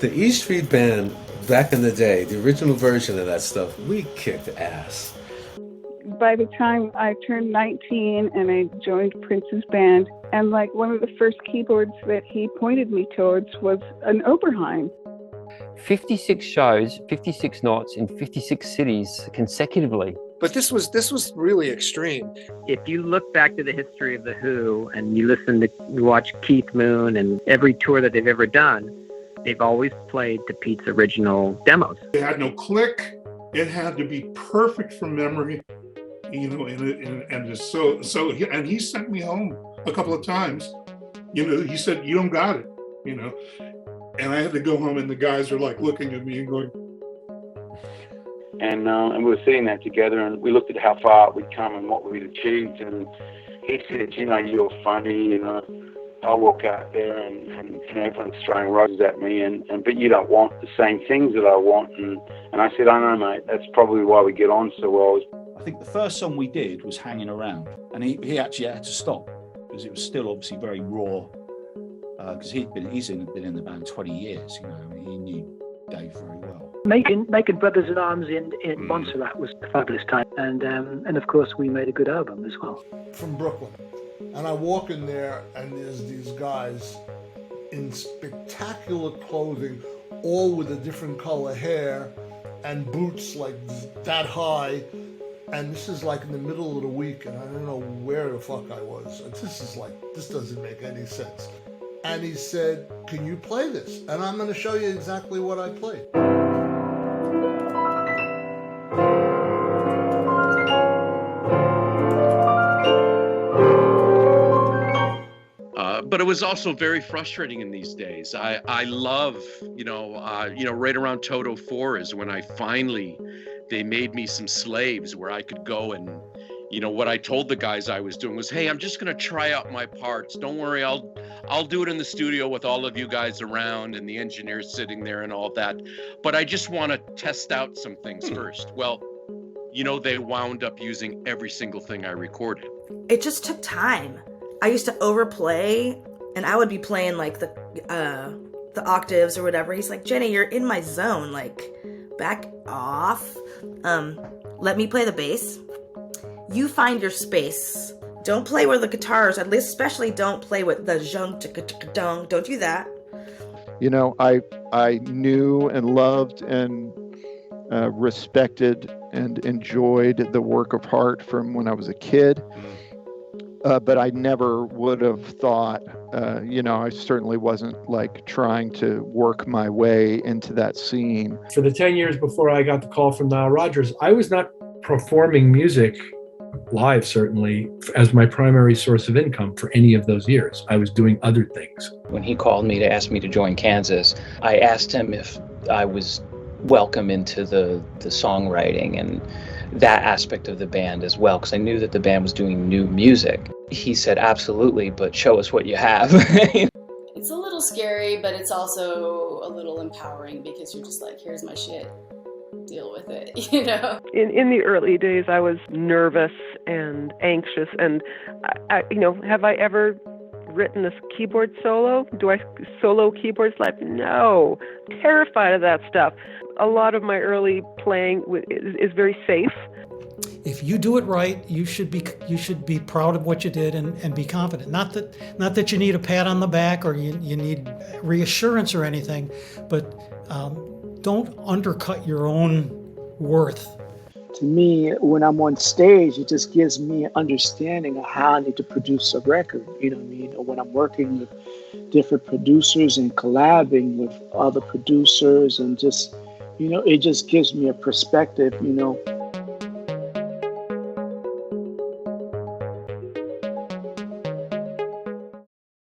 The E Street Band, back in the day, the original version of that stuff, we kicked ass. By the time I turned 19 and I joined Prince's band, and like one of the first keyboards that he pointed me towards was an Oberheim. 56 shows, 56 nights in 56 cities consecutively. But this was really extreme. If you look back to the history of The Who and you watch Keith Moon and every tour that they've ever done, they've always played to Pete's original demos. It had no click. It had to be perfect from memory, and he sent me home a couple of times. He said, "You don't got it," and I had to go home, and the guys were like looking at me and going. And we were sitting there together, and we looked at how far we'd come and what we'd achieved. And he said, "You're funny. I'll walk out there and everyone's throwing roses at me, but you don't want the same things that I want." And I said, "I know, mate. That's probably why we get on so well." I think the first song we did was Hanging Around, and he actually had to stop because it was still obviously very raw. Because he's been in the band 20 years, he knew Dave very well. Making Brothers in Arms in Montserrat was a fabulous time, and of course we made a good album as well. From Brooklyn, and I walk in there, and there's these guys in spectacular clothing, all with a different color hair and boots like that high. And this is like in the middle of the week, and I don't know where the fuck I was. This doesn't make any sense. And he said, "Can you play this?" And I'm going to show you exactly what I played. But it was also very frustrating in these days. I love, right around Toto 4 is when they made me some slaves where I could go and, what I told the guys I was doing was, "Hey, I'm just going to try out my parts. Don't worry, I'll do it in the studio with all of you guys around and the engineers sitting there and all that. But I just want to test out some things first." Well, they wound up using every single thing I recorded. It just took time. I used to overplay, and I would be playing like the octaves or whatever. He's like, "Jenny, you're in my zone. Like, back off. Let me play the bass. You find your space. Don't play with the guitars, at least especially don't play with the zhung, dong. Don't do that." I knew and loved and respected and enjoyed the work of Hart from when I was a kid. But I never would have thought, I certainly wasn't like trying to work my way into that scene. For the 10 years before I got the call from Nile Rodgers, I was not performing music live, certainly, as my primary source of income for any of those years. I was doing other things. When he called me to ask me to join Kansas, I asked him if I was welcome into the songwriting and that aspect of the band as well, because I knew that the band was doing new music. He said, "Absolutely, but show us what you have." It's a little scary, but it's also a little empowering because you're just like, "Here's my shit. Deal with it," In the early days, I was nervous and anxious, and have I ever written a keyboard solo? Do I solo keyboards live? No. Terrified of that stuff. A lot of my early playing is very safe. If you do it right, you should be proud of what you did and be confident. Not that you need a pat on the back or you need reassurance or anything, but don't undercut your own worth. To me, when I'm on stage, it just gives me an understanding of how I need to produce a record. Or when I'm working with different producers and collabing with other producers, and just, it just gives me a perspective,